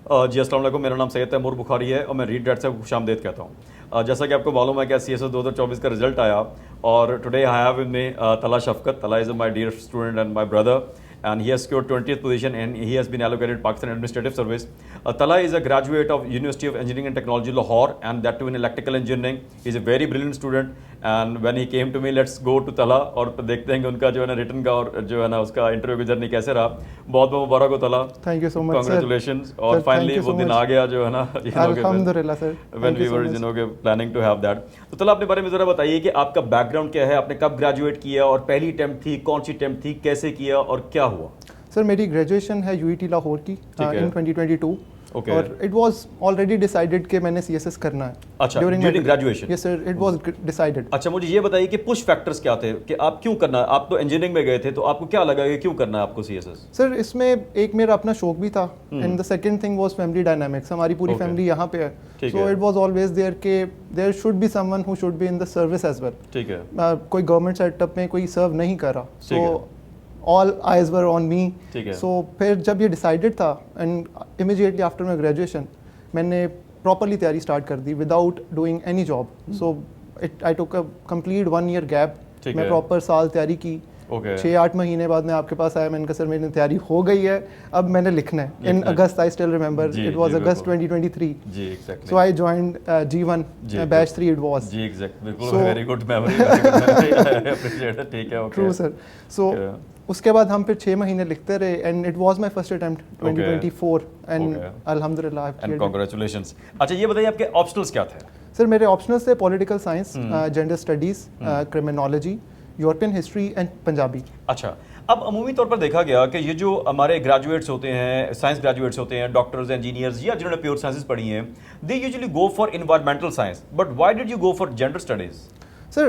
जी अस्सलाम वालेकुम, मेरा नाम सैयद तैमूर बुखारी है और मैं रीड डैट से खुशामदीद कहता हूँ। जैसा कि आपको मालूम है कि CSS 2024 का रिजल्ट आया और today I have with me Talha Shafqat. Talha is my dear student and my brother and he has secured 20th position and he has been allocated Pakistan Administrative Service. Tala is a graduate of University of Engineering and Technology Lahore and that too in electrical engineering. He is a very brilliant student and when he came to me, let's go to Tala और देखते हैं कि उनका जो है ना return का और जो है ना उसका इंटरव्यू की जर्नी कैसे रहा. बहुत बहुत मुबारक हो तला. Thank you so much. Congratulations. और फाइनली वो दिन आ गया जो है ना अल्हम्दुलिल्लाह sir. When we were planning to have that. तो तला अपने बारे में जरा बताइए कि आपका बैकग्राउंड क्या है, आपने कब ग्रेजुएट किया और पहली अटेम्प्ट थी, कौन सी अटेम्प्ट थी, कैसे किया और क्या हुआ? सर मेरी ग्रेजुएशन है UET लाहौर की इन 2022 Okay. और इट वाज ऑलरेडी डिसाइडेड कि मैंने CSS करना है. अच्छा, during graduation? Yes sir, it was decided. अच्छा, मुझे ये बताइए कि पुश फैक्टर्स क्या थे कि आप क्यों करना, आप तो इंजीनियरिंग में गए थे, तो आपको क्या लगा कि क्यों करना है आपको CSS? सर इसमें एक मेरा अपना शौक भी था and the second thing was family dynamics. हमारी पूरी फैमिली यहाँ पे है, so it was always there के there should be someone who should be in the service as well. ठीक है. कोई गवर्नमेंट सेटअप में कोई सर्व नहीं कर रहा, so all eyes were on me. So फिर जब ये डिसाइडेड था and immediately after my graduation मैंने प्रॉपरली तैयारी स्टार्ट कर दी without doing any job. So I took a complete 1 year gap. मैं प्रॉपर साल तैयारी की. 6-8 महीने बाद मैं आपके पास आया. मैंने कहा सर मेरी तैयारी हो गई है, अब मैंने लिखना है. In August I still remember it was August 2023. जी exactly. So I joined G1 batch 3 it was. जी एग्जैक्टली. बिल्कुल वेरी गुड मेमोरी. अप्रिशिएट है. ठीक है. ओके. True sir. सो उसके बाद हम फिर 6 महीने लिखते रहे and it was my first attempt 2024 and अल्हम्दुलिल्लाह एंड कांग्रेचुलेशंस. अच्छा ये बताइए आपके ऑप्शनल्स क्या थे? सर मेरे ऑप्शनल्स थे political science, gender studies, criminology, European history and Punjabi. अच्छा, अब अमूमी तौर पर देखा गया कि ये जो हमारे ग्रेजुएट्स होते हैं, साइंस ग्रेजुएट्स होते हैं, डॉक्टर्स, इंजीनियर्स या जिन्होंने प्योर साइंसेस पढ़ी हैं, they usually go for environmental science, but why did you go for gender studies? Sir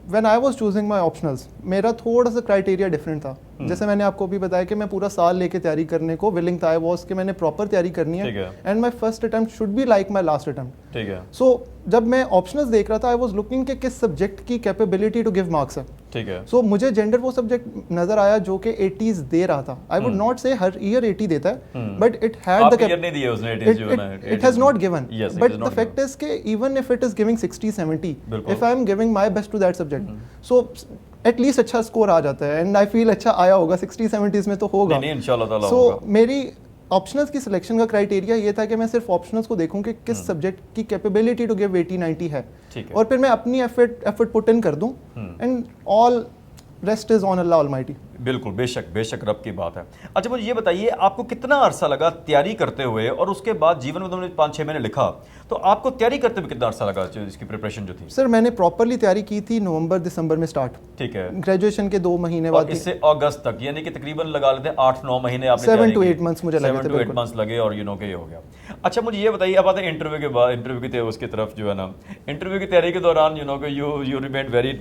when I was choosing my optionals मेरा थोड़ा सा क्राइटेरिया डिफरेंट था. जैसे मैंने आपको भी बताया कि मैं पूरा साल लेके तैयारी करने को विलिंग था. आई वाज कि मैंने प्रॉपर तैयारी करनी है and my first attempt should be like my last attempt. ठीक है. सो जब मैं ऑप्शनल्स देख रहा था आई वाज लुकिंग कि किस सब्जेक्ट की कैपेबिलिटी टू गिव मार्क्स है. ठीक है. सो मुझे जेंडर वो सब्जेक्ट नजर आया जो कि 80s दे रहा था. आई वुड नॉट से हर ईयर 80 देता है, but it had the year नहीं दिए उसने 80s जो है. It has not given, but the fact is कि even if it is giving 60-70, if I am giving my best to that subject, so at least अच्छा score आ जाता है एंड आई फील अच्छा आया होगा. 60-70s में तो होगा. नहीं इंशाल्लाह ताला सो होगा. मेरी ऑप्शनल्स की सिलेक्शन का क्राइटेरिया ये था कि मैं सिर्फ ऑप्शनल्स को देखूं कि किस सब्जेक्ट की कैपेबिलिटी टू गिव 80-90 है, और फिर मैं अपनी एफर्ट पुट इन कर दूं and all rest is on Allah almighty. बिल्कुल, बेशक बेशक रब की बात है. अच्छा मुझे ये बताइए आपको कितना अरसा लगा तैयारी करते हुए और उसके बाद जीवन में तुमने 5-6 महीने लिखा, तो आपको तैयारी करते हुए कितना अरसा लगा इसकी प्रिपरेशन जो थी? सर मैंने प्रॉपरली तैयारी की थी नवंबर-दिसंबर में स्टार्ट. ठीक है. ग्रेजुएशन के 2 महीने बाद इससे अगस्त तक, यानी कि तकरीबन लगा लेते हैं 8-9 महीने आपने 7 to 8 months मुझे लगे थे. 7 to 8 months लगे और ये हो गया. अच्छा मुझे ये बताइए, अब आते हैं इंटरव्यू के बाद, इंटरव्यू की उसकी तरफ जो है ना, इंटरव्यू की तैयारी के दौरान you remain very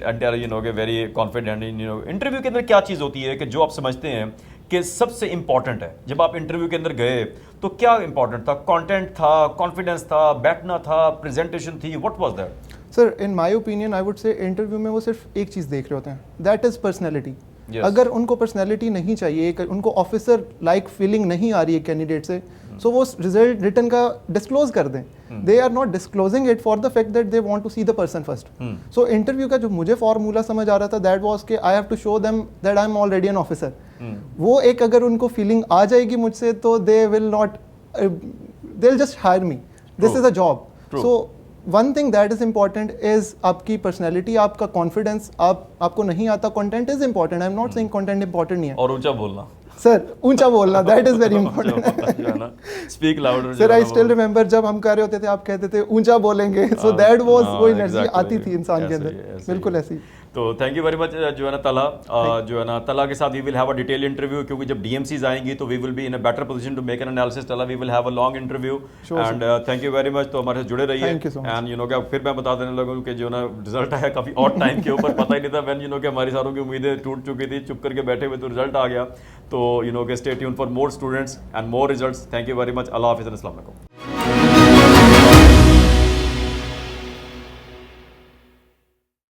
very confident. Interview के अंदर क्या चीज़ होती है कि जो आप समझते हैं कि सबसे इंपॉर्टेंट है? जब आप इंटरव्यू के अंदर गए तो क्या इंपॉर्टेंट था? कंटेंट था, कॉन्फिडेंस था, बैठना था, प्रेजेंटेशन थी, what was that? Sir in my opinion I would say interview में वो सिर्फ एक चीज़ देख रहे होते हैं, दैट इज पर्सनैलिटी. अगर उनको पर्सनैलिटी नहीं चाहिए, उनको ऑफिसर लाइक फीलिंग नहीं आ रही है कैंडिडेट से, सो वो रिजल्ट रिटर्न का डिस्क्लोज कर दें. They are not disclosing it for the fact that they want to see the person first. So interview का जो मुझे फॉर्मूला समझ आ रहा था दैट वाज कि I have to show them that I am already an officer. वो एक अगर उनको फीलिंग आ जाएगी मुझसे तो they will not, they will just hire me. This is a job. So one thing that is important is आपकी personality, आपका कॉन्फिडेंस. आपको नहीं आता, content is important. I am not saying content important नहीं है. और ऊंचा बोलना सर, ऊंचा बोलना that is very important. Speak louder. Sir I still remember जब हम कर रहे होते थे आप कहते थे ऊंचा बोलेंगे, सो दैट वाज वो एनर्जी आती थी इंसान के अंदर. बिल्कुल ऐसी. तो थैंक यू वेरी मच जो है ना तला, जो है ना तला के साथ we will have a detail interview, क्योंकि जब DMCs आएंगी तो we will be in a better position to make an analysis. Tala we will have a long interview and thank you very much. तो हमारे साथ जुड़े रहिए एंड फिर मैं बता देने लगूँ कि जो ना रिजल्ट आया काफी ऑड टाइम के ऊपर, पता ही नहीं था व्हेन कि हमारी सारों की उम्मीदें टूट चुकी थी, चुप करके बैठे हुए तो रिजल्ट आ गया. तो stay tuned for more students and more results. Thank you very much. अल्लाह हाफिज़. अस्सलाम वालेकुम.